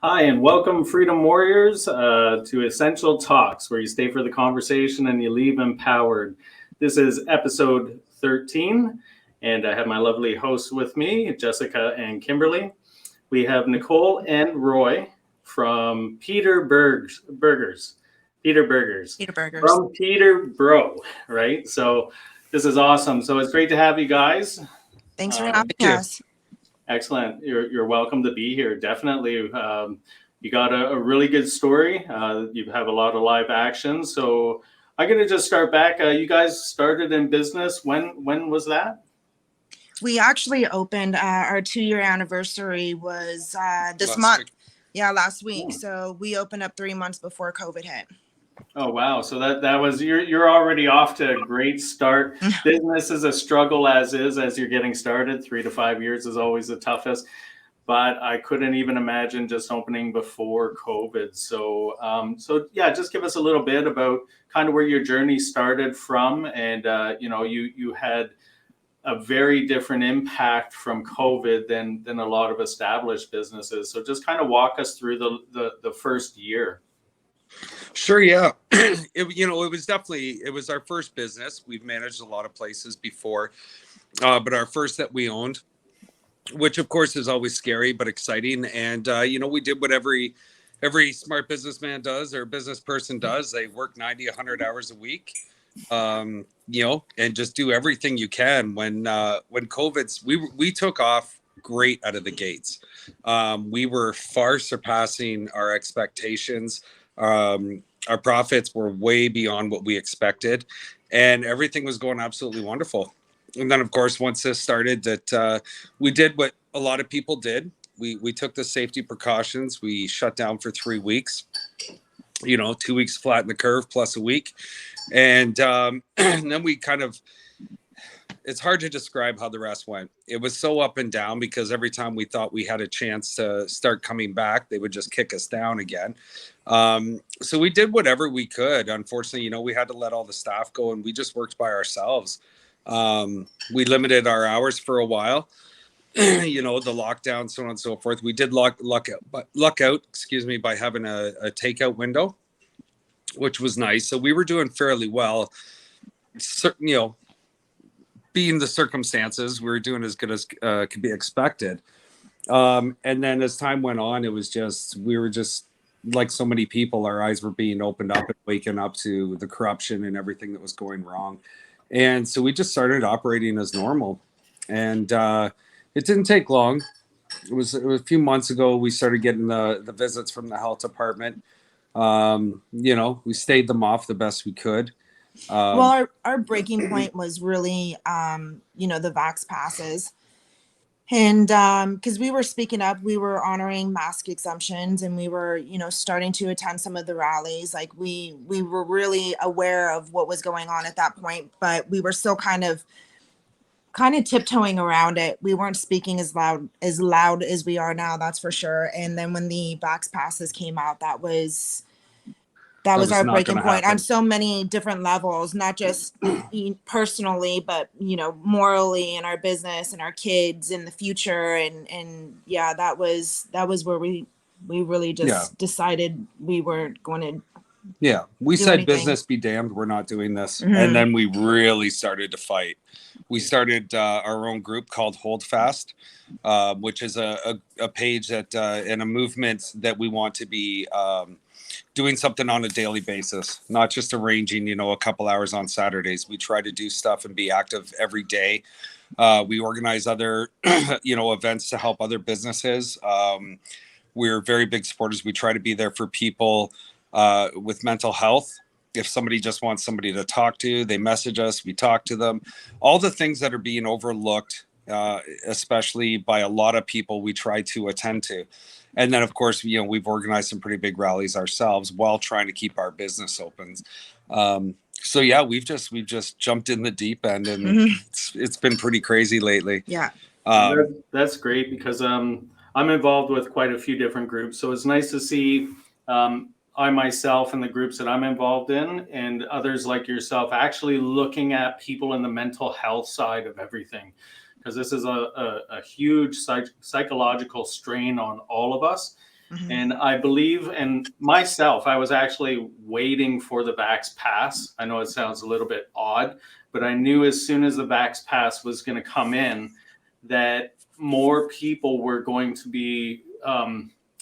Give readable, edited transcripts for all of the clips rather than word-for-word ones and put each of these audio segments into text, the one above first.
Hi, and welcome, Freedom Warriors, to Essential Talks, where you stay for the conversation and you leave empowered. This is episode 13, and I have my lovely hosts with me, Jessica and Kimberly. We have Nicole and Roy from PeterBurgers. PeterBurgers. From Peterborough, right? So this is awesome. So it's great to have you guys. Thanks for Uh, having you. us. Excellent. You're welcome to be here. Definitely. You got a really good story. You have a lot of live action. So I'm going to just start back. You guys started in business. When was that? We actually opened our 2-year anniversary was this Last month. week. Yeah, last week. Oh. So we opened up 3 months before COVID hit. Oh, wow. So that was, you're already off to a great start. Business is a struggle as you're getting started. 3 to 5 years is always the toughest. But I couldn't even imagine just opening before COVID. So yeah, just give us a little bit about kind of where your journey started from, and you had a very different impact from COVID than a lot of established businesses. So just kind of walk us through the first year. Sure, yeah. It was our first business. We've managed a lot of places before, but our first that we owned, which of course is always scary but exciting. And we did what every smart businessman does or business person does. They work 90, 100 hours a week, and just do everything you can. When COVID's, we took off great out of the gates. We were far surpassing our expectations. Our profits were way beyond what we expected, and everything was going absolutely wonderful. And then, of course, once this started, we did what a lot of people did. We took the safety precautions. We shut down for 3 weeks. 2 weeks flatten the curve plus a week, and then we kind of. It's hard to describe how the rest went. It was so up and down because every time we thought we had a chance to start coming back, they would just kick us down again. So we did whatever we could. Unfortunately, we had to let all the staff go, and we just worked by ourselves. We limited our hours for a while, the lockdown, so on and so forth. We did luck out, by having a takeout window, which was nice. So we were doing fairly well. Being the circumstances, we were doing as good as could be expected. And then as time went on, we were just like so many people, our eyes were being opened up and waking up to the corruption and everything that was going wrong. And so we just started operating as normal. And it didn't take long. It was a few months ago we started getting the visits from the health department. We stayed them off the best we could. Well, our breaking point was really, the vax passes. And because we were speaking up, we were honoring mask exemptions, and we were, starting to attend some of the rallies. Like we were really aware of what was going on at that point, but we were still kind of tiptoeing around it. We weren't speaking as loud as we are now, that's for sure. And then when the vax passes came out, that was our breaking point on so many different levels, not just personally, but morally, in our business and our kids in the future. And yeah, that was where we really just decided we weren't going to. Yeah, we said anything. Business be damned, we're not doing this. Mm-hmm. And then we really started to fight. We started our own group called Hold Fast, which is a page that and a movement that we want to be doing something on a daily basis, not just arranging, a couple hours on Saturdays. We try to do stuff and be active every day. We organize other, events to help other businesses. We're very big supporters. We try to be there for people with mental health. If somebody just wants somebody to talk to, they message us, we talk to them. All the things that are being overlooked, especially by a lot of people, we try to attend to. And then, of course, we've organized some pretty big rallies ourselves while trying to keep our business open. So yeah, we've just jumped in the deep end, and it's been pretty crazy lately. Yeah, That's great because I'm involved with quite a few different groups. So it's nice to see I myself and the groups that I'm involved in, and others like yourself, actually looking at people in the mental health side of everything. Because this is a huge psychological strain on all of us. Mhm. And I believe, and myself, I was actually waiting for the Vax Pass. I know it sounds a little bit odd, but I knew as soon as the Vax Pass was going to come in, that more people were going to be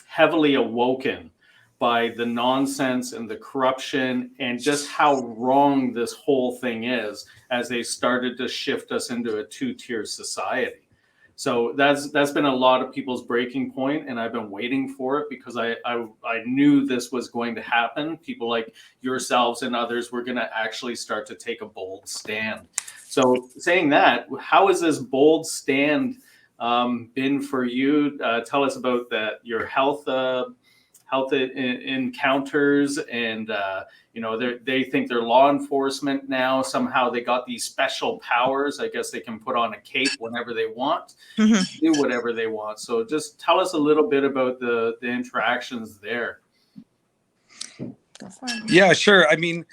heavily awoken by the nonsense and the corruption and just how wrong this whole thing is, as they started to shift us into a two-tier society. So that's been a lot of people's breaking point, and I've been waiting for it because I knew this was going to happen. People like yourselves and others were going to actually start to take a bold stand. So saying that, how has this bold stand been for you? Tell us about that, your health encounters, and they think they're law enforcement now. Somehow they got these special powers. I guess they can put on a cape whenever they want, Mhm. do whatever they want. So just tell us a little bit about the interactions there. Go for it. Yeah, sure. I mean,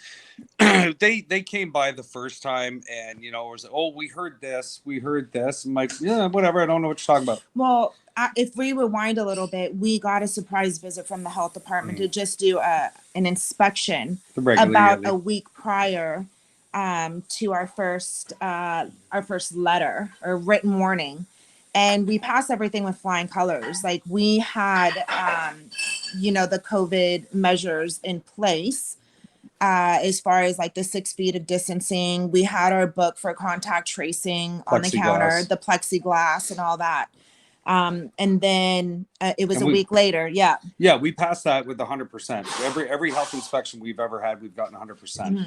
they came by the first time, and it was like, oh, we heard this. I'm like, yeah, whatever. I don't know what you're talking about. Well, if we rewind a little bit, we got a surprise visit from the health department to just do an inspection The regular about yearly. a week prior to our first letter or written warning, and we passed everything with flying colors. Like, we had the COVID measures in place. As far as like the 6 feet of distancing, we had our book for contact tracing on the counter, the plexiglass and all that. And then it was a week later. Yeah. Yeah, we passed that with 100%. Every health inspection we've ever had, we've gotten 100%.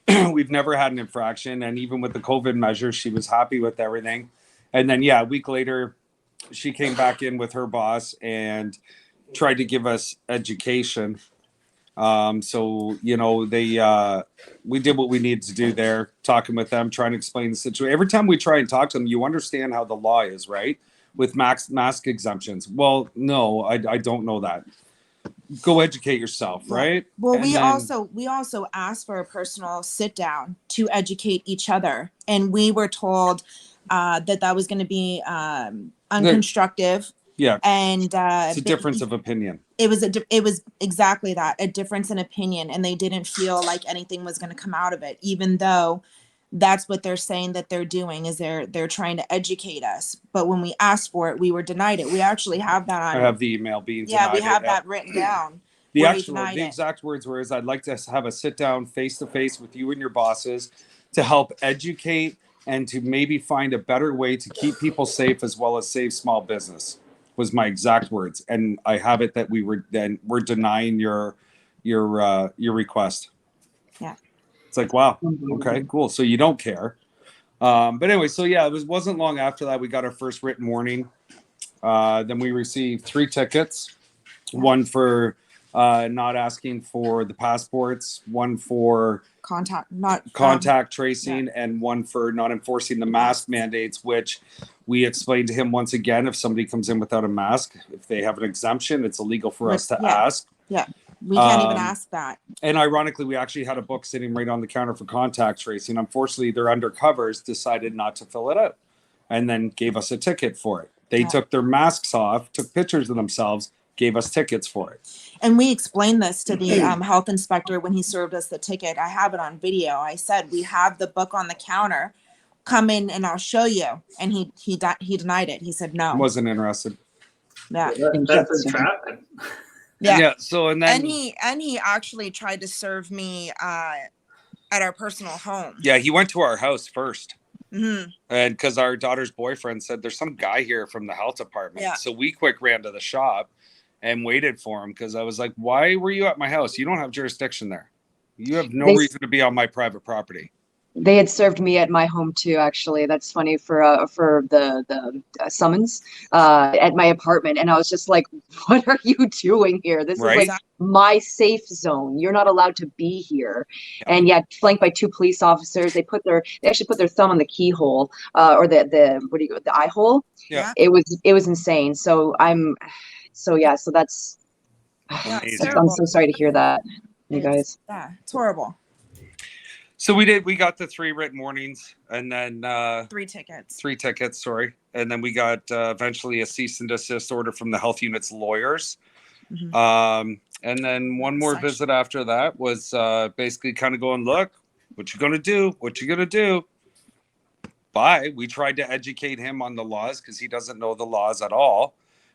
Mhm. We've never had an infraction, and even with the COVID measures, she was happy with everything. And then, yeah, a week later, she came back in with her boss and tried to give us education. So we did what we needed to do there, talking with them, trying to explain the situation. Every time we try and talk to them, you understand how the law is, right? With mask exemptions. Well, no, I don't know that. Go educate yourself, Yeah. right? Well, And we then- also asked for a personal sit down to educate each other, and we were told that was going to be unconstructive. Yeah, And it's a difference of opinion. It was exactly that, a difference in opinion, and they didn't feel like anything was going to come out of it, even though that's what they're saying that they're doing, is they're trying to educate us. But when we asked for it, we were denied it. We actually have that on. I have the email being Yeah, denied. we have that written down. The exact words were, I'd like to have a sit down face to face with you and your bosses to help educate and to maybe find a better way to keep people safe as well as save small business, was my exact words. And I have it that we're denying your request. Yeah. It's like, wow, okay, cool. So you don't care. But anyway, so yeah, it wasn't long after that we got our first written warning. Then we received 3 tickets, one for not asking for the passports, one for contact tracing, and one for not enforcing the mask mandates, which we explained to him once again. If somebody comes in without a mask, if they have an exemption, it's illegal for us to ask. Yeah, we can't even ask that. And ironically, we actually had a book sitting right on the counter for contact tracing. Unfortunately, their undercovers decided not to fill it out and then gave us a ticket for it. They took their masks off, took pictures of themselves, gave us tickets for it. And we explained this to the health inspector when he served us the ticket. I have it on video. I said, we have the book on the counter. Come in and I'll show you. And he denied it. He said no. Wasn't interested. Yeah. That's entrapment. Yeah. So and he actually tried to serve me at our personal home. Yeah, he went to our house first. Mm-hmm. And because our daughter's boyfriend said there's some guy here from the health department. Yeah. So we quick ran to the shop and waited for him, because I was like, why were you at my house? You don't have jurisdiction there. You have no reason to be on my private property. They had served me at my home too, actually. That's funny, for the summons at my apartment. And I was just like, what are you doing here? This is like my safe zone. You're not allowed to be here. Yeah. And yet, flanked by 2 police officers, they actually put their thumb on the keyhole, or the eye hole. Yeah. It was insane. So that's I'm so sorry to hear that, you guys. Yeah, it's horrible. So we got the 3 written warnings, and then 3 tickets. 3 tickets, sorry. And then we got eventually a cease and desist order from the health unit's lawyers. And then one more visit after that was basically kind of going, look, what you gonna do? What you gonna do? Bye. We tried to educate him on the laws because he doesn't know the laws at all.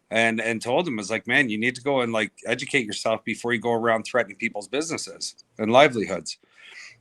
And told him, was like, man, you need to go and like educate yourself before you go around threatening people's businesses and livelihoods.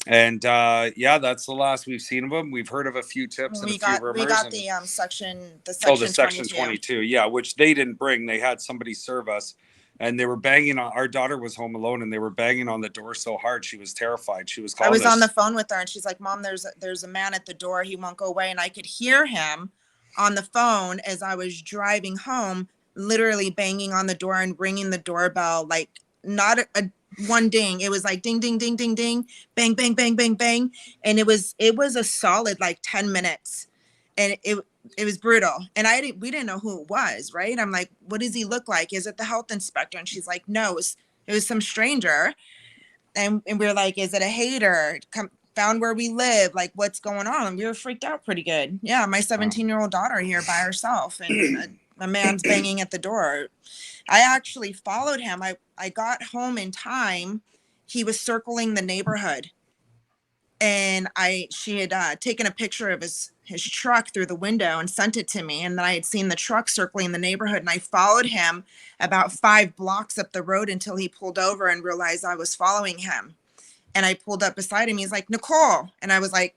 And yeah, that's the last we've seen of him. We've heard of a few tips and a few rumors. We got the section 22, yeah, which they didn't bring. They had somebody serve us, and they were banging on. Our daughter was home alone, and they were banging on the door so hard she was terrified. She was calling. I was on the phone with her, and she's like, "Mom, there's a man at the door. He won't go away." And I could hear him on the phone as I was driving home, literally banging on the door and ringing the doorbell, like not a one ding. It was like ding, ding, ding, ding, ding, bang, bang, bang, bang, bang. And it was a solid like 10 minutes. And it was brutal. And we didn't know who it was, right? I'm like, what does he look like? Is it the health inspector? And she's like, no, it was some stranger. And we were like, is it a hater? Found where we live, like what's going on? And we were freaked out pretty good. Yeah, my 17-year-old daughter here by herself, and a man's banging at the door. I actually followed him. I got home in time. He was circling the neighborhood, and she had taken a picture of his truck through the window and sent it to me. And then I had seen the truck circling the neighborhood, and I followed him about 5 blocks up the road until he pulled over and realized I was following him. And I pulled up beside him. He's like, Nicole. And I was like,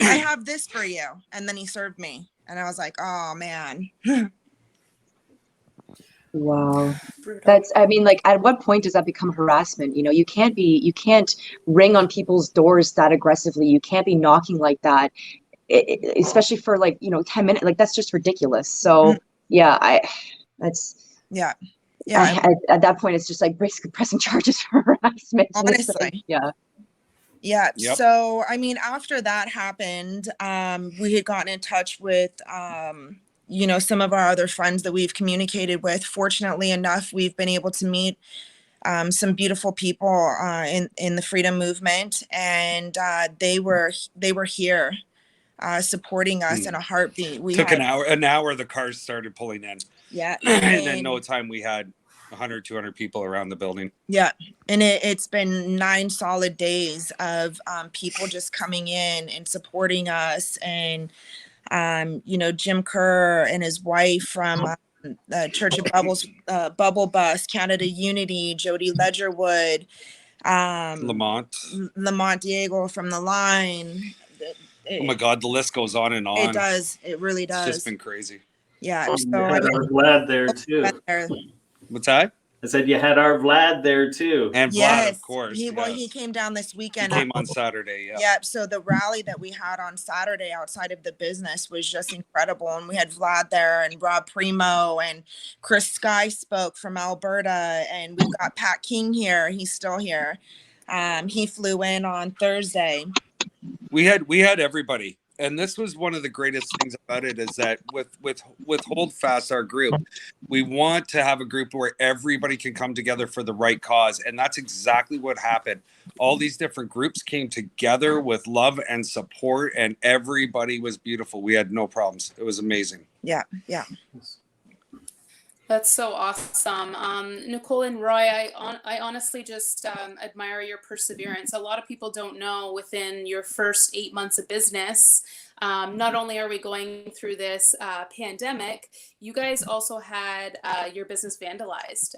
I have this for you. And then he served me. And I was like, oh, man. Wow. I mean, like, at what point does that become harassment? You know, you can't ring on people's doors that aggressively. You can't be knocking like that, especially for 10 minutes. Like, that's just ridiculous. So yeah, Yeah. At that point, it's just like basically pressing charges for harassment. Honestly. Like, yeah. Yeah. Yep. So, I mean, after that happened, we had gotten in touch with, some of our other friends that we've communicated with. Fortunately enough, we've been able to meet some beautiful people in the freedom movement, and they were here supporting us in a heartbeat. Took an hour. The cars started pulling in. Yeah. And in no time we had 100, 200 people around the building. Yeah. And it's been 9 solid days of people just coming in and supporting us. And, Jim Kerr and his wife from the Church of Bubbles, Bubble Bus, Canada Unity, Jody Ledgerwood, Lamont Diego from The Line. Oh my God, the list goes on and on. It does. It really does. It's just been crazy. Yeah. So you had our Vlad there too. What's that? I said you had our Vlad there too. And Vlad, of course. He came down this weekend. He came on Saturday, yeah. Yeah, so the rally that we had on Saturday outside of the business was just incredible. And we had Vlad there, and Rob Primo, and Chris Sky spoke from Alberta, and we've got Pat King here. He's still here. He flew in on Thursday. We had everybody. And this was one of the greatest things about it, is that with Hold Fast, our group, we want to have a group where everybody can come together for the right cause. And that's exactly what happened. All these different groups came together with love and support, and everybody was beautiful. We had no problems. It was amazing. Yeah. That's so awesome. Nicole and Roy, I honestly just admire your perseverance. A lot of people don't know, within your first 8 months of business, not only are we going through this pandemic, you guys also had your business vandalized.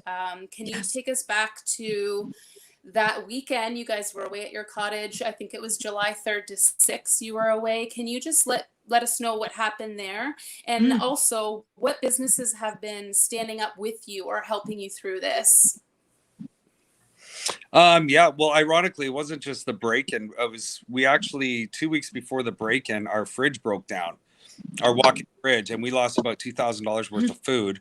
Can you take us back to that weekend? You guys were away at your cottage. I think it was July 3rd to 6th you were away. Can you just let us know what happened there, and also what businesses have been standing up with you or helping you through this? Yeah, well, ironically, it wasn't just the break-in. We actually, 2 weeks before the break-in, our fridge broke down, our walk-in fridge, and we lost about $2,000 worth of food.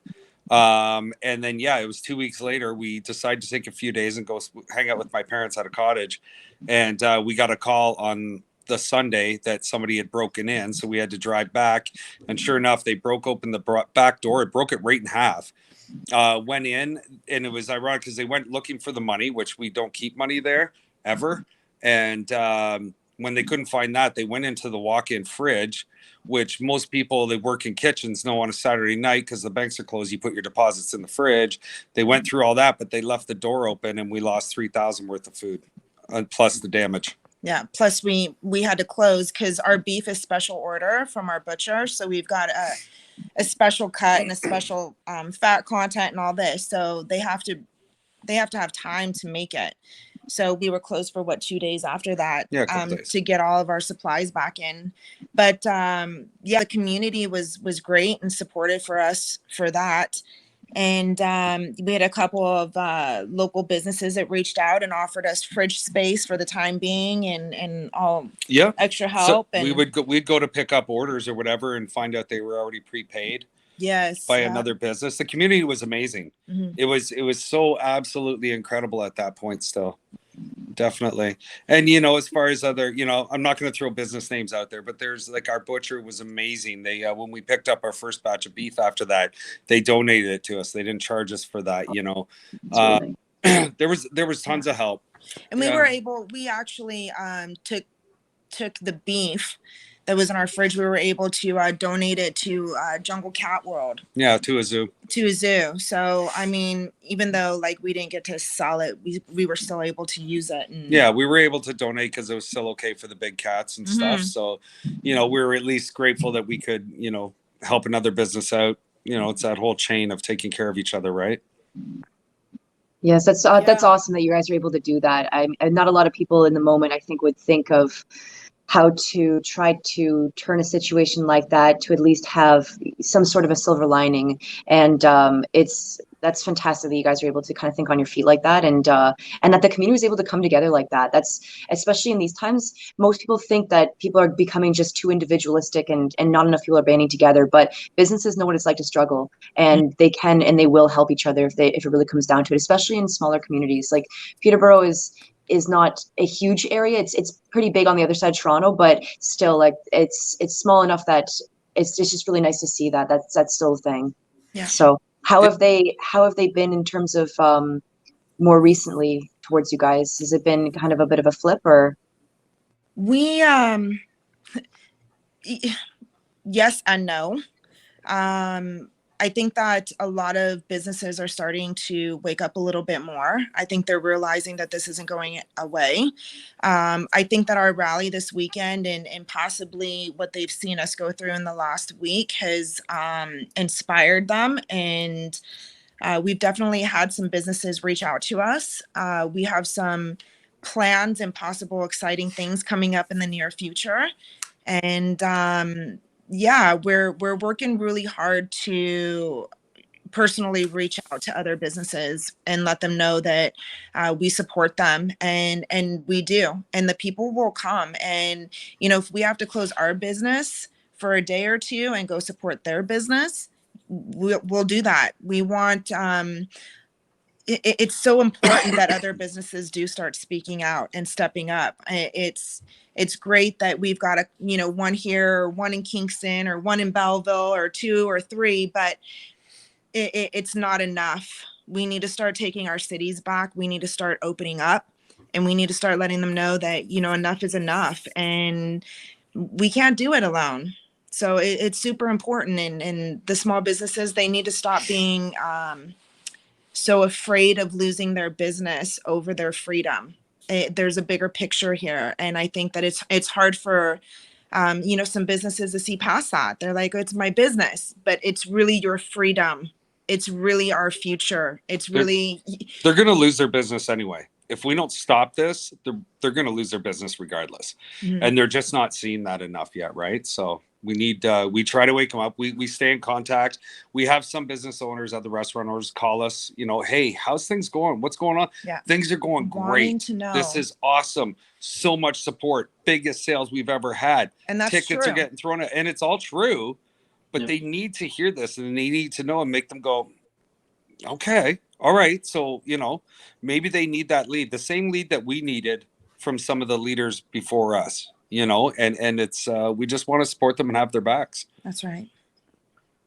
And then, yeah, it was 2 weeks later, we decided to take a few days and go hang out with my parents at a cottage. And we got a call on the Sunday that somebody had broken in. So we had to drive back. And sure enough, they broke open the back door. It broke it right in half. Went in, and it was ironic because they went looking for the money, which we don't keep money there ever. And When they couldn't find that, they went into the walk-in fridge, which most people that work in kitchens know on a Saturday night, because the banks are closed, you put your deposits in the fridge. They went through all that, but they left the door open, and we lost $3,000 worth of food, plus the damage. Yeah. Plus we had to close because our beef is special order from our butcher. So we've got a special cut and a special fat content and all this. So they have to have time to make it. So we were closed for 2 days after that, to get all of our supplies back in. But the community was great and supportive for us for that. And we had a couple of local businesses that reached out and offered us fridge space for the time being and all extra help. So and we'd go to pick up orders or whatever and find out they were already prepaid. Yes. By another business. The community was amazing. Mm-hmm. It was so absolutely incredible at that point still. Definitely. And, you know, as far as other, you know, I'm not going to throw business names out there, but there's like our butcher was amazing. They, when we picked up our first batch of beef after that, they donated it to us. They didn't charge us for that, you know. There was tons of help. And we actually took the beef that was in our fridge. We were able to donate it to Jungle Cat World. Yeah, to a zoo. So, I mean, even though like we didn't get to sell it, we were still able to use it. And yeah, we were able to donate because it was still okay for the big cats and stuff. So, you know, we were at least grateful that we could, you know, help another business out. You know, it's that whole chain of taking care of each other, right? Yes, that's awesome that you guys are able to do that. And not a lot of people in the moment, I think, would think of how to try to turn a situation like that to at least have some sort of a silver lining. And that's fantastic that you guys are able to kind of think on your feet like that, and that the community was able to come together like that. That's, especially in these times, most people think that people are becoming just too individualistic and not enough people are banding together, but businesses know what it's like to struggle, and they can and they will help each other if it really comes down to it, especially in smaller communities. Like Peterborough is not a huge area. It's pretty big on the other side of Toronto, but still, like it's small enough that it's just really nice to see that that's still a thing. Yeah. So how have they been in terms of more recently towards you guys? Has it been kind of a bit of a flip, or? We yes and no. I think that a lot of businesses are starting to wake up a little bit more. I think they're realizing that this isn't going away. I think that our rally this weekend and possibly what they've seen us go through in the last week has inspired them. And we've definitely had some businesses reach out to us. We have some plans and exciting things coming up in the near future. And we're working really hard to personally reach out to other businesses and let them know that we support them, and we do, and the people will come. And you know, if we have to close our business for a day or two and go support their business, we'll do that. We want it's so important that other businesses do start speaking out and stepping up. It's great that we've got one here, or one in Kingston, or one in Belleville, or 2 or 3, but it's not enough. We need to start taking our cities back. We need to start opening up, and we need to start letting them know that, you know, enough is enough, and we can't do it alone. So it's super important. And the small businesses, they need to stop being so afraid of losing their business over their freedom. There's a bigger picture here. And I think that it's hard for, some businesses to see past that. They're like, it's my business, but it's really your freedom. It's really our future. They're going to lose their business anyway. If we don't stop this, they're going to lose their business regardless. Mm-hmm. And they're just not seeing that enough yet. Right. So we try to wake them up. We stay in contact. We have some business owners at the restaurant owners call us, you know, hey, how's things going? What's going on? Yeah. Things are going great. To know. This is awesome. So much support. Biggest sales we've ever had. And that's tickets true. Are getting thrown out, and it's all true, but they need to hear this, and they need to know and make them go, okay, all right. So, you know, maybe they need that lead, the same lead that we needed from some of the leaders before us, you know, and it's, we just want to support them and have their backs. That's right.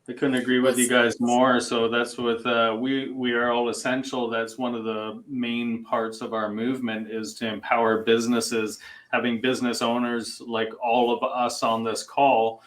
I couldn't agree with you guys more. So that's with we are all essential. That's one of the main parts of our movement, is to empower businesses, having business owners like all of us on this call,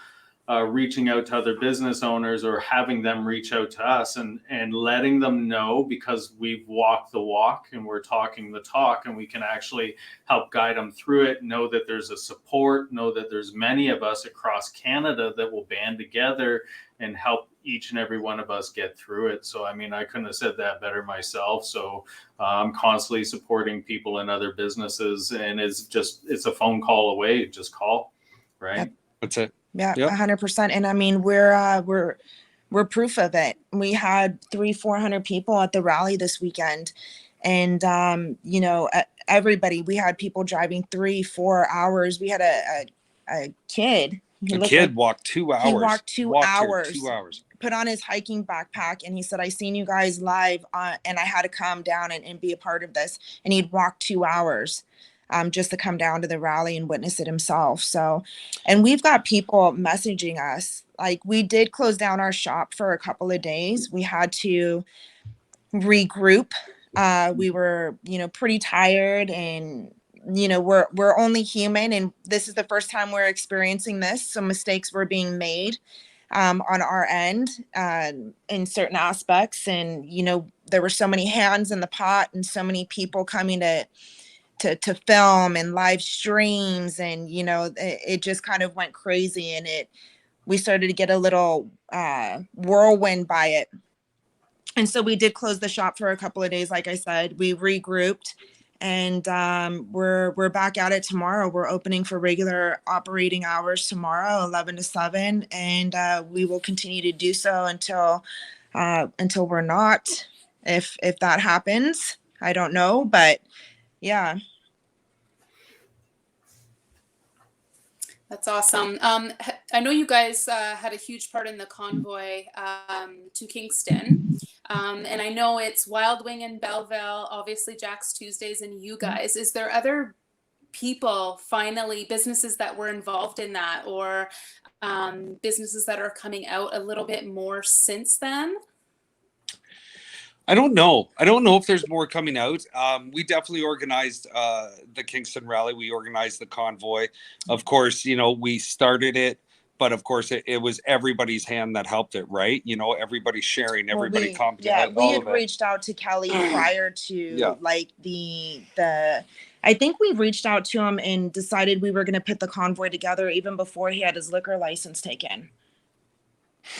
reaching out to other business owners, or having them reach out to us, and letting them know, because we've walked the walk and we're talking the talk, and we can actually help guide them through it. Know that there's a support, know that there's many of us across Canada that will band together and help each and every one of us get through it. So, I mean, I couldn't have said that better myself. So I'm constantly supporting people and other businesses, and it's a phone call away. Just call, right? Yep. That's it. Yeah, Yep. 100%. And I mean, we're proof of it. We had 300-400 people at the rally this weekend, and you know, everybody. We had people driving 3-4 hours. We had a kid. A kid walked 2 hours. He walked 2 hours. 2 hours. Put on his hiking backpack, and he said, "I seen you guys live, and I had to come down and be a part of this." And he'd walk 2 hours. Just to come down to the rally and witness it himself. So, and we've got people messaging us. Like, we did close down our shop for a couple of days. We had to regroup. We were, you know, pretty tired, and, you know, we're only human, and this is the first time we're experiencing this. So mistakes were being made on our end in certain aspects. And, you know, there were so many hands in the pot and so many people coming to film and live streams, and, you know, it just kind of went crazy, and we started to get a little whirlwind by it. And so we did close the shop for a couple of days. Like I said, we regrouped, and we're back at it tomorrow. We're opening for regular operating hours tomorrow, 11 to 7, and we will continue to do so until we're not. If that happens, I don't know, but yeah. That's awesome. I know you guys had a huge part in the convoy to Kingston. And I know it's Wild Wing and Belleville, obviously Jack's Tuesdays, and you guys. Is there other people, finally, businesses that were involved in that, or businesses that are coming out a little bit more since then? I don't know. I don't know if there's more coming out. We definitely organized the Kingston rally. We organized the convoy. Of course, you know, we started it, but of course it was everybody's hand that helped it, right? You know, everybody sharing, everybody commenting. Yeah, we had reached out to Kelly prior to like the I think we reached out to him and decided we were going to put the convoy together even before he had his liquor license taken.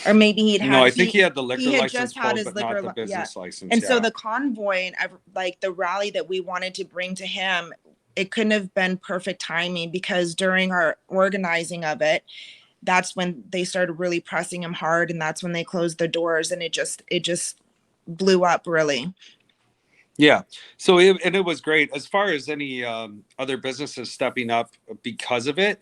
Or maybe he'd had. No, I think he had the liquor license, just had his but liquor, not the business license. And so the convoy and like the rally that we wanted to bring to him, it couldn't have been perfect timing, because during our organizing of it, that's when they started really pressing him hard, and that's when they closed the doors, and it just blew up really. Yeah. So it was great. As far as any other businesses stepping up because of it,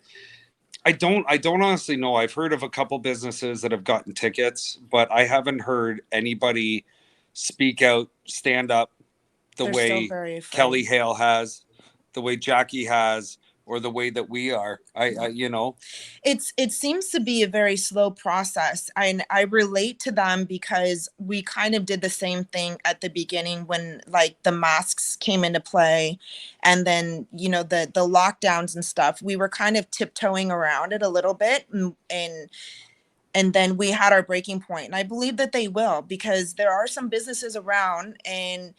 I don't honestly know. I've heard of a couple businesses that have gotten tickets, but I haven't heard anybody speak out, stand up the way Kelly Hale has, the way Jackie has, or the way that we are. I you know, it seems to be a very slow process. And I relate to them because we kind of did the same thing at the beginning when like the masks came into play, and then, you know, the lockdowns and stuff. We were kind of tiptoeing around it a little bit, and then we had our breaking point. And I believe that they will, because there are some businesses around, and,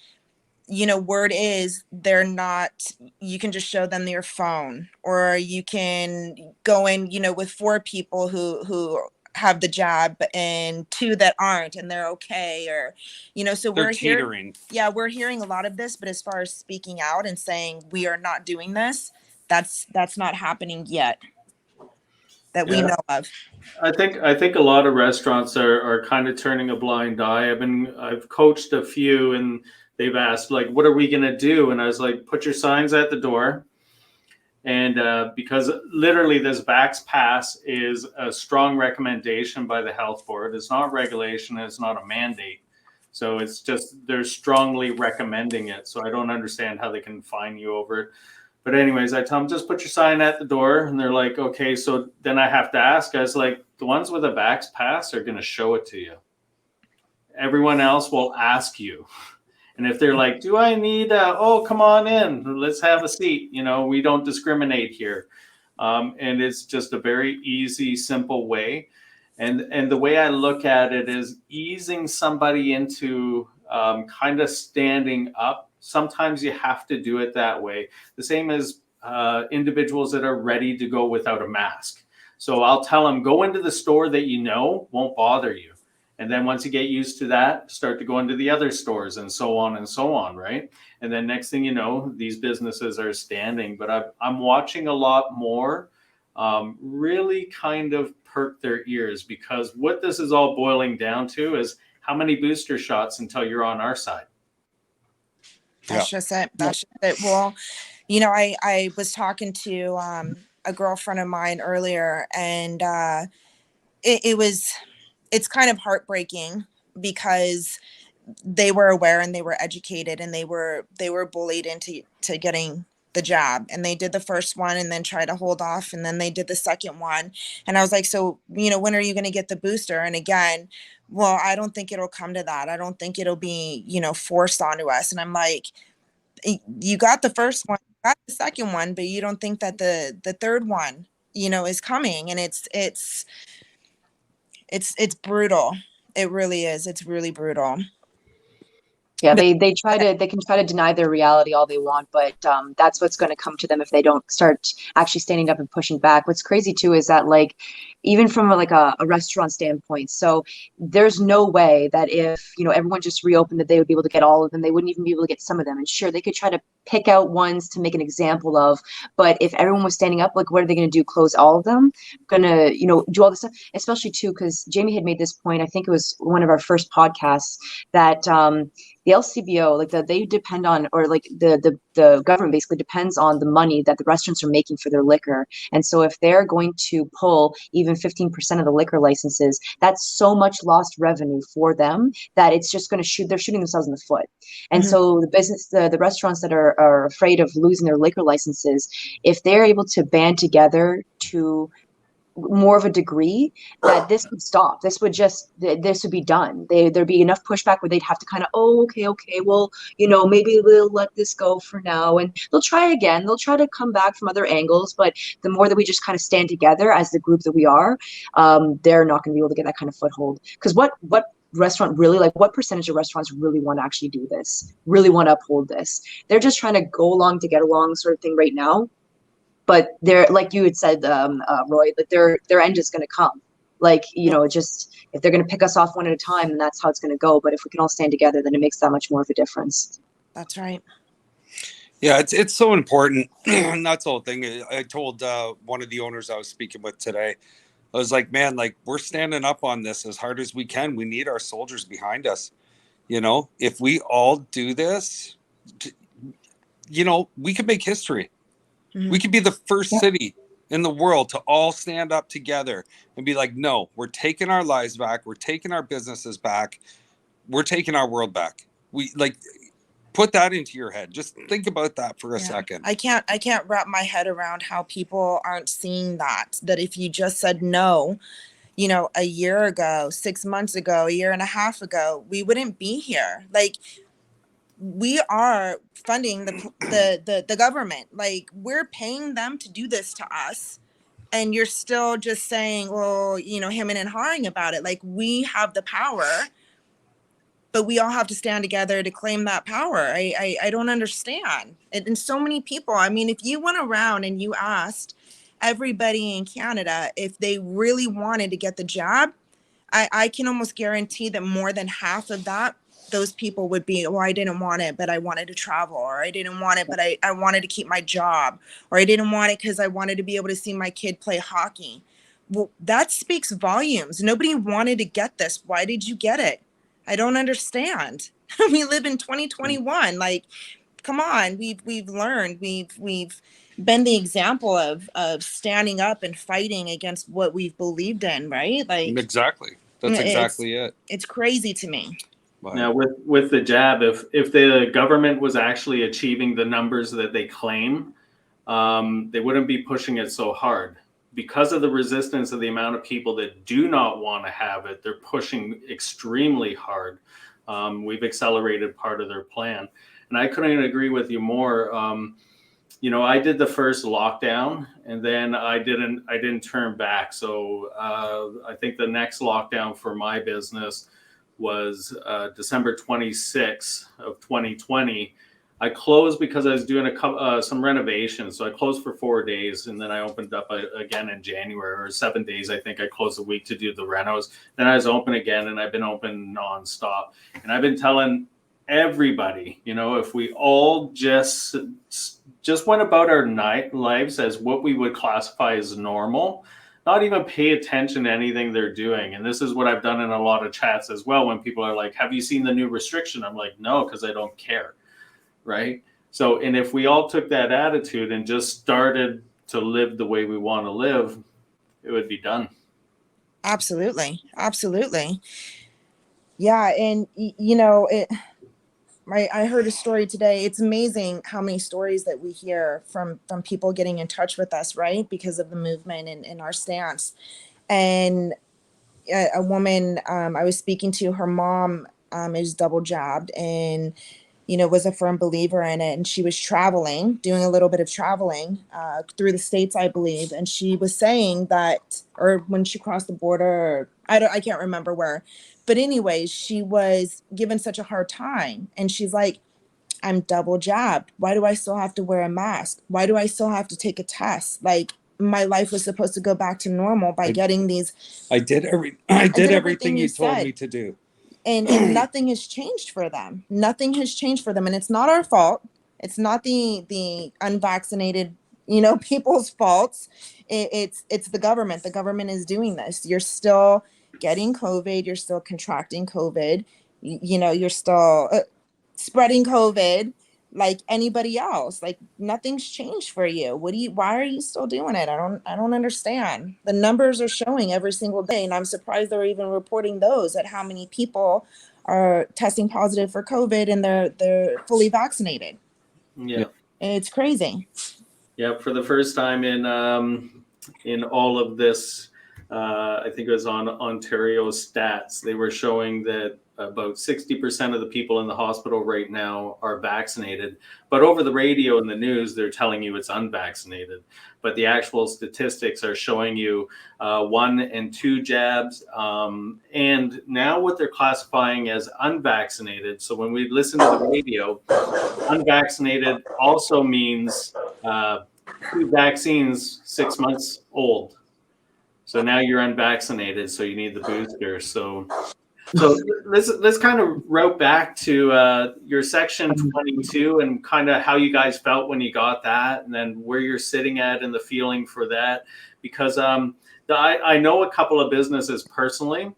you know, word is they're not, you can just show them your phone, or you can go in, you know, with 4 people who have the jab and 2 that aren't, and they're okay, or, you know, so we're teetering. We're hearing a lot of this, but as far as speaking out and saying we are not doing this, that's not happening yet that we know of. I think a lot of restaurants are kind of turning a blind eye. I've coached a few, and they've asked, like, what are we going to do? And I was like, put your signs at the door. And because literally this Vax Pass is a strong recommendation by the health board. It's not regulation. It's not a mandate. So it's just, they're strongly recommending it. So I don't understand how they can fine you over it. But anyways, I tell them, just put your sign at the door. And they're like, okay. So then I have to ask, I was like, the ones with a Vax pass are going to show it to you. Everyone else will ask you. And if they're like, do I need oh, come on in, let's have a seat. You know, we don't discriminate here. And it's just a very easy, simple way. And the way I look at it is easing somebody into kind of standing up. Sometimes you have to do it that way. The same as individuals that are ready to go without a mask. So I'll tell them, go into the store that you know won't bother you. And then once you get used to that, start to go into the other stores and so on, right? And then next thing you know, these businesses are standing. But I'm watching a lot more really kind of perk their ears, because what this is all boiling down to is how many booster shots until you're on our side. That's just it. That's just it. Well, you know, I was talking to a girlfriend of mine earlier, and it's kind of heartbreaking because they were aware and they were educated and they were bullied into getting the jab, and they did the first one and then tried to hold off, and then they did the second one. And I was like, so, you know, when are you going to get the booster? And again, well, I don't think it'll come to that. I don't think it'll be, you know, forced onto us. And I'm like, you got the first one, you got the second one, but you don't think that the third one, you know, is coming. And it's brutal. It really is. It's really brutal. Yeah, they can try to deny their reality all they want, but that's what's going to come to them if they don't start actually standing up and pushing back. What's crazy too is that, like, even from like a restaurant standpoint, so there's no way that if, you know, everyone just reopened that they would be able to get all of them. They wouldn't even be able to get some of them. And sure, they could try to pick out ones to make an example of, but if everyone was standing up, like, what are they going to do? Close all of them? Gonna, you know, do all this stuff, especially too, because Jamie had made this point, I think it was one of our first podcasts, that the LCBO, like, they depend on, or like the government basically depends on the money that the restaurants are making for their liquor. And so if they're going to pull even 15% of the liquor licenses, that's so much lost revenue for them that it's just going to they're shooting themselves in the foot. And so the restaurants that are afraid of losing their liquor licenses, if they're able to band together to more of a degree, that this would stop. This would be done. There'd be enough pushback where they'd have to kind of, okay, well, you know, maybe we'll let this go for now, and they'll try again. They'll try to come back from other angles, but the more that we just kind of stand together as the group that we are, they're not going to be able to get that kind of foothold. Because what restaurant really, like, what percentage of restaurants really want to actually do this, really want to uphold this? They're just trying to go along to get along sort of thing right now. But they're, like you had said, Roy, that their end is going to come. Like, you know, just if they're going to pick us off one at a time, then that's how it's going to go. But if we can all stand together, then it makes that much more of a difference. That's right. Yeah, it's so important. And that's the whole thing. I told one of the owners I was speaking with today, I was like, man, like, we're standing up on this as hard as we can. We need our soldiers behind us. You know, if we all do this, you know, we could make history. We could be the first city in the world to all stand up together and be like, no, we're taking our lives back. We're taking our businesses back. We're taking our world back. We, like, put that into your head. Just think about that for a second. I can't wrap my head around how people aren't seeing that if you just said no, you know, a year ago, 6 months ago, a year and a half ago, we wouldn't be here. Like, we are funding the government. Like, we're paying them to do this to us, and you're still just saying, well, you know, hemming and hawing about it. Like, we have the power, but we all have to stand together to claim that power. I don't understand. And so many people, I mean, if you went around and you asked everybody in Canada if they really wanted to get the jab, I can almost guarantee that more than half of those people would be, oh, I didn't want it, but I wanted to travel, or I didn't want it, but I wanted to keep my job, or I didn't want it because I wanted to be able to see my kid play hockey. Well, that speaks volumes. Nobody wanted to get this. Why did you get it? I don't understand. We live in 2021. Like, come on, we've learned, we've been the example of standing up and fighting against what we've believed in, right? Like, exactly. That's exactly it. It's crazy to me. Now, with the jab, if the government was actually achieving the numbers that they claim, they wouldn't be pushing it so hard. Because of the resistance of the amount of people that do not want to have it, they're pushing extremely hard. We've accelerated part of their plan. And I couldn't agree with you more. I did the first lockdown, and then I didn't turn back. So I think the next lockdown for my business was December 26th of 2020. I closed because I was doing some renovations. So I closed for 4 days, and then I opened up again in January, or 7 days. I think I closed a week to do the renos. Then I was open again, and I've been open nonstop. And I've been telling everybody, if we all just went about our lives as what we would classify as normal, not even pay attention to anything they're doing. And this is what I've done in a lot of chats as well. When people are like, have you seen the new restriction? I'm like, no, because I don't care. Right. So, and if we all took that attitude and just started to live the way we want to live, it would be done. Absolutely. Absolutely. Yeah. And, I heard a story today. It's amazing how many stories that we hear from people getting in touch with us, right? Because of the movement and our stance. And a woman I was speaking to, her mom is double jabbed and, was a firm believer in it. And she was doing a little bit of traveling through the States, I believe. And she was saying that, or when she crossed the border, I can't remember where, but anyways, she was given such a hard time. And she's like, I'm double jabbed. Why do I still have to wear a mask? Why do I still have to take a test? Like, my life was supposed to go back to normal by getting these. I did everything you told me to do. And nothing has changed for them. Nothing has changed for them. And it's not our fault. It's not the unvaccinated, people's faults. It's the government. The government is doing this. You're still getting COVID. You're still contracting COVID. You're still spreading COVID like anybody else. Like, nothing's changed for you. Why are you still doing it? I don't understand. The numbers are showing every single day, and I'm surprised they're even reporting those, at how many people are testing positive for COVID and they're fully vaccinated. Yeah. And it's crazy. Yeah, for the first time in all of this, I think it was on Ontario stats, they were showing that about 60% of the people in the hospital right now are vaccinated. But over the radio and the news, they're telling you it's unvaccinated. But the actual statistics are showing you 1 and 2 jabs. And now what they're classifying as unvaccinated. So when we listen to the radio, unvaccinated also means 2 vaccines 6 months old. So now you're unvaccinated, so you need the booster. So let's kind of route back to your section 22 and kind of how you guys felt when you got that, and then where you're sitting at and the feeling for that. Because I know a couple of businesses personally.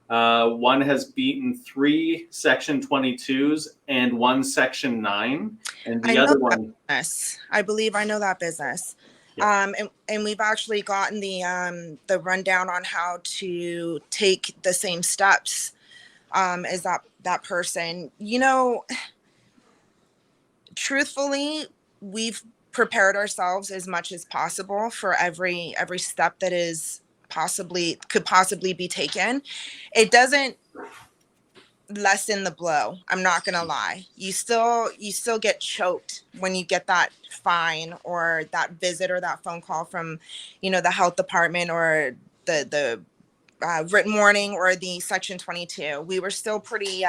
One has beaten 3 section 22s and 1 section 9, and the other one. I believe I know that business. Yeah. And we've actually gotten the rundown on how to take the same steps as that person. Truthfully, we've prepared ourselves as much as possible for every step that could possibly be taken. It doesn't lessen the blow. I'm not gonna lie. You still get choked when you get that fine or that visit or that phone call from, the health department, or the written warning or the section 22. We were still pretty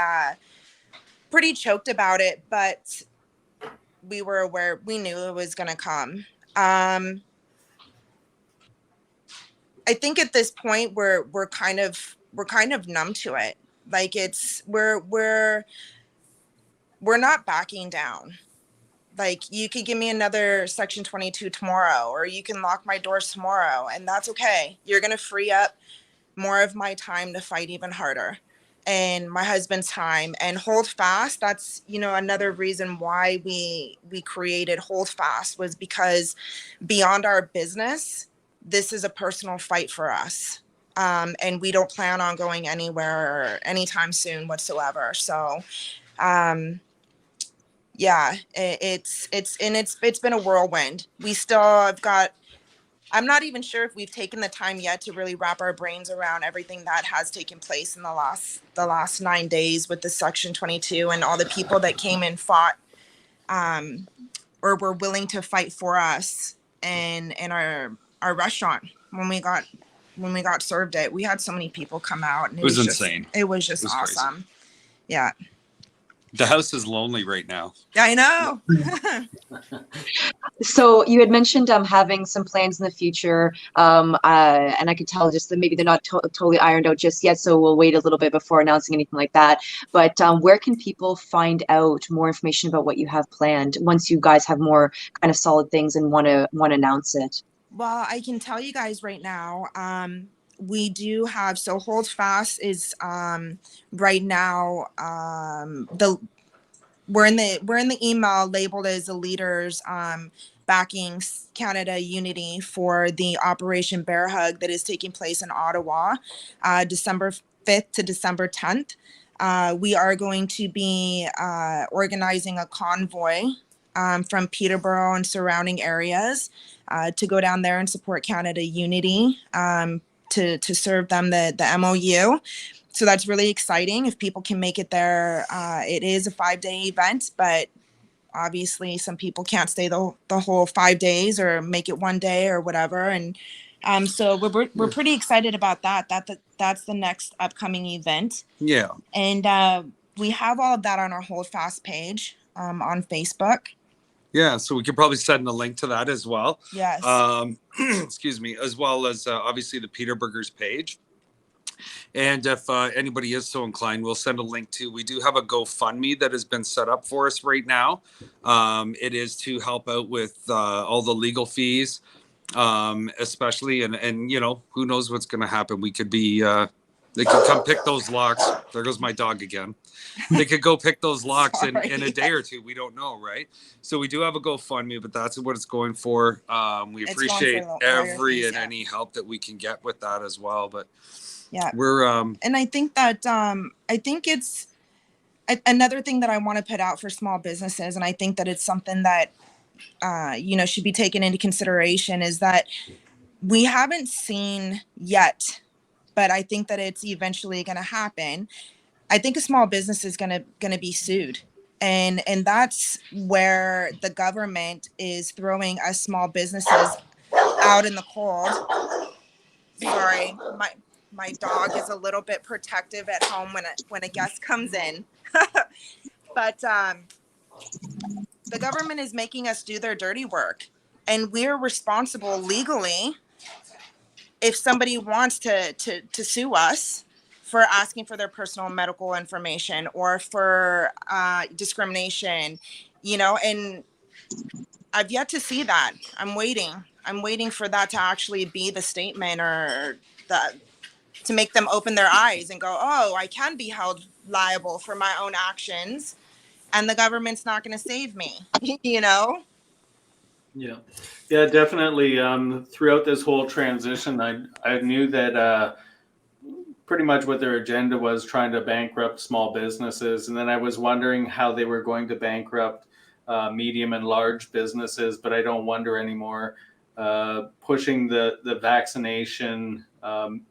choked about it, but we were aware. We knew it was gonna come. I think at this point we're kind of numb to it. Like, we're not backing down. Like, you could give me another section 22 tomorrow, or you can lock my doors tomorrow, and that's okay. You're going to free up more of my time to fight even harder, and my husband's time, and Hold Fast. That's, another reason why we created Hold Fast, was because beyond our business, this is a personal fight for us. And we don't plan on going anywhere anytime soon whatsoever. So yeah, it's been a whirlwind. We still have got. I'm not even sure if we've taken the time yet to really wrap our brains around everything that has taken place in the last 9 days with the Section 22 and all the people that came and fought, or were willing to fight for us in our restaurant when we got served it. We had so many people come out, and It was insane. It was just It was awesome. crazy. Yeah. The house is lonely right now. Yeah, I know. So you had mentioned having some plans in the future, and I could tell just that maybe they're not totally ironed out just yet. So we'll wait a little bit before announcing anything like that. But where can people find out more information about what you have planned once you guys have more kind of solid things and want to announce it? Well, I can tell you guys right now, we do have, so Hold Fast is right now, we're in the email labeled as the leaders backing Canada Unity for the Operation Bear Hug that is taking place in Ottawa, December 5th to December 10th. We are going to be organizing a convoy from Peterborough and surrounding areas to go down there and support Canada Unity, to serve them the MOU. So that's really exciting. If people can make it there, it is a 5-day event, but obviously some people can't stay the whole 5 days or make it one day or whatever. And so we're pretty excited about that. That's the next upcoming event. Yeah. And we have all of that on our Hold Fast page on Facebook. Yeah, so we could probably send a link to that as well. Yes. Excuse me, as well as obviously the PeterBurgers page. And if anybody is so inclined, we'll send a link to. We do have a GoFundMe that has been set up for us right now. It is to help out with all the legal fees, especially, and you know, who knows what's going to happen. We could be. They could come pick those locks. There goes my dog again. They could go pick those locks in a day or two. We don't know, right? So we do have a GoFundMe, but that's what it's going for. We appreciate every and any help that we can get with that as well. But yeah, we're and I think that I think it's another thing that I want to put out for small businesses, and I think that it's something that you know, should be taken into consideration, is that we haven't seen yet, but I think that it's eventually going to happen. I think a small business is going to be sued, and that's where the government is throwing us small businesses out in the cold. Sorry, my dog is a little bit protective at home when a guest comes in. But the government is making us do their dirty work, and we're responsible legally if somebody wants to sue us for asking for their personal medical information or for discrimination, you know. And I've yet to see that. I'm waiting for that to actually be the statement, or to make them open their eyes and go, oh, I can be held liable for my own actions, and the government's not going to save me, you know? Yeah, definitely. Throughout this whole transition, I knew that pretty much what their agenda was, trying to bankrupt small businesses. And then I was wondering how they were going to bankrupt medium and large businesses, but I don't wonder anymore. Pushing the vaccination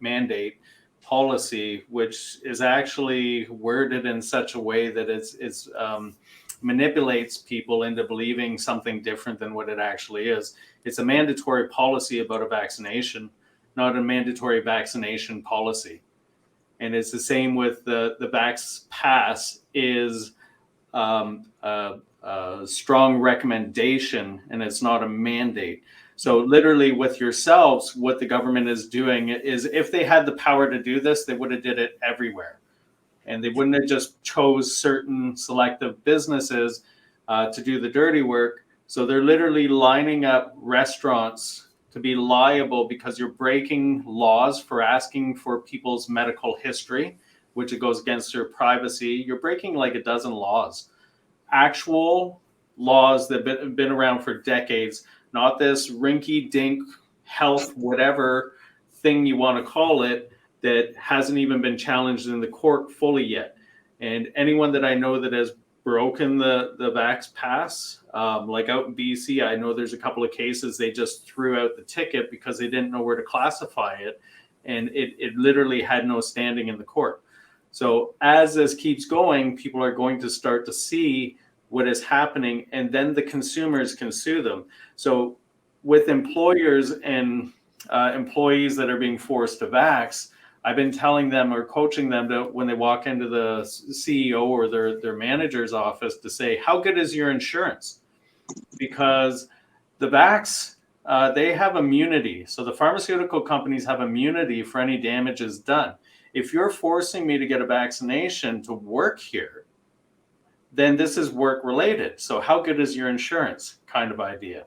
mandate policy, which is actually worded in such a way that it's manipulates people into believing something different than what it actually is. It's a mandatory policy about a vaccination, not a mandatory vaccination policy. And it's the same with the Vax Pass is a strong recommendation, and it's not a mandate. So literally with yourselves, what the government is doing is, if they had the power to do this, they would have did it everywhere. And they wouldn't have just chose certain selective businesses to do the dirty work. So they're literally lining up restaurants to be liable because you're breaking laws for asking for people's medical history, which it goes against their privacy. You're breaking like a dozen laws, actual laws that have been around for decades, not this rinky-dink health, whatever thing you want to call it, that hasn't even been challenged in the court fully yet. And anyone that I know that has broken the Vax Pass. Like out in BC, I know there's a couple of cases they just threw out the ticket because they didn't know where to classify it, and it literally had no standing in the court. So as this keeps going, people are going to start to see what is happening, and then the consumers can sue them. So with employers and employees that are being forced to vax, I've been telling them or coaching them to, when they walk into the CEO or their manager's office, to say, how good is your insurance? Because the vax, they have immunity. So the pharmaceutical companies have immunity for any damages done. If you're forcing me to get a vaccination to work here, then this is work related. So how good is your insurance kind of idea?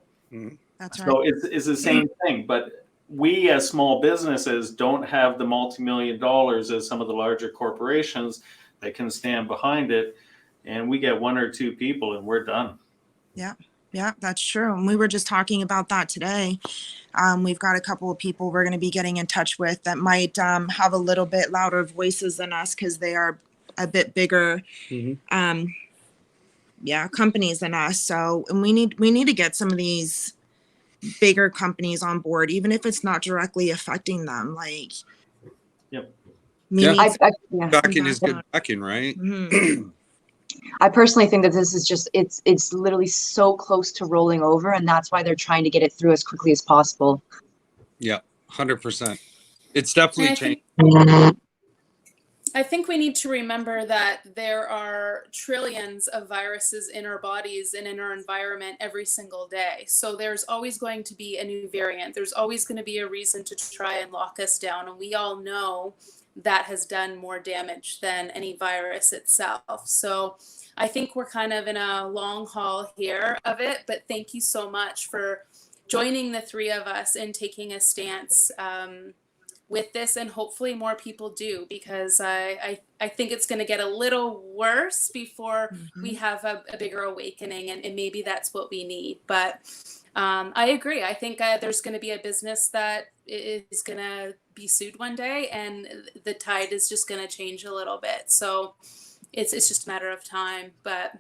That's right. So it's the same thing, but we as small businesses don't have the multi-million dollars as some of the larger corporations that can stand behind it. And we get one or two people and we're done. Yeah, that's true. And we were just talking about that today. We've got a couple of people we're going to be getting in touch with that might have a little bit louder voices than us because they are a bit bigger companies than us. So, and we need to get some of these bigger companies on board, even if it's not directly affecting them. Like, backing is good backing, right? I personally think that this is just, it's literally so close to rolling over, and that's why they're trying to get it through as quickly as possible. Yeah, 100%. It's definitely changed. I think we need to remember that there are trillions of viruses in our bodies and in our environment every single day. So there's always going to be a new variant. There's always going to be a reason to try and lock us down. And we all know that has done more damage than any virus itself. So I think we're kind of in a long haul here of it. But thank you so much for joining the three of us and taking a stance with this, and hopefully more people do, because I think it's going to get a little worse before we have a bigger awakening, and maybe that's what we need. But I agree. I think there's going to be a business that is going to be sued one day, and the tide is just going to change a little bit. So it's just a matter of time. But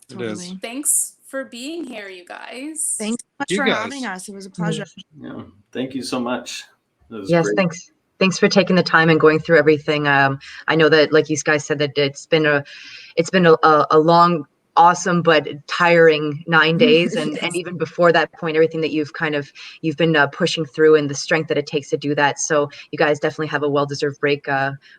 totally. Thanks for being here, you guys. Thanks so much for having us. It was a pleasure. Yeah, thank you so much. Yes, great. Thanks for taking the time and going through everything. I know that, like you guys said, that it's been a long, awesome, but tiring 9 days. And even before that point, everything that you've been pushing through, and the strength that it takes to do that. So you guys definitely have a well-deserved break,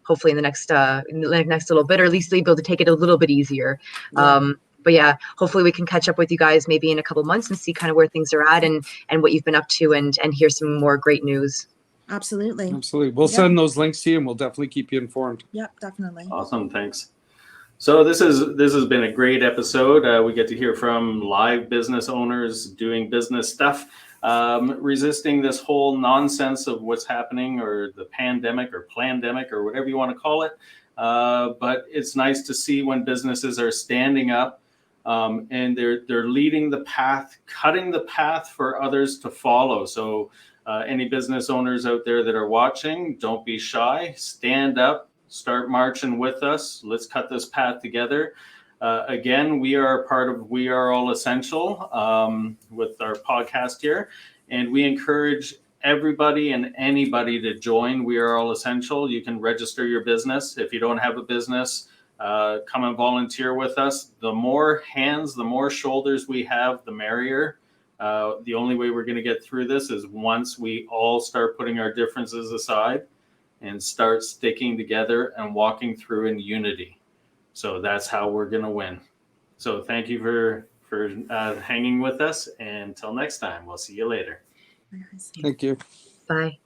hopefully in the next little bit, or at least be able to take it a little bit easier. But yeah, hopefully we can catch up with you guys maybe in a couple months and see kind of where things are at and what you've been up to, and hear some more great news. Absolutely. We'll send those links to you, and we'll definitely keep you informed. Yep, definitely. Awesome. Thanks. So this has been a great episode. We get to hear from live business owners doing business stuff, resisting this whole nonsense of what's happening, or the pandemic or plandemic or whatever you want to call it. But it's nice to see when businesses are standing up, and they're leading the path, cutting the path for others to follow. So any business owners out there that are watching, don't be shy. Stand up, start marching with us. Let's cut this path together. Again, we are part of We Are All Essential with our podcast here, and we encourage everybody and anybody to join We Are All Essential. You can register your business. If you don't have a business, come and volunteer with us. The more hands, the more shoulders we have, the merrier. The only way we're going to get through this is once we all start putting our differences aside and start sticking together and walking through in unity. So that's how we're going to win. So thank you for hanging with us. And until next time, we'll see you later. Thank you. Bye.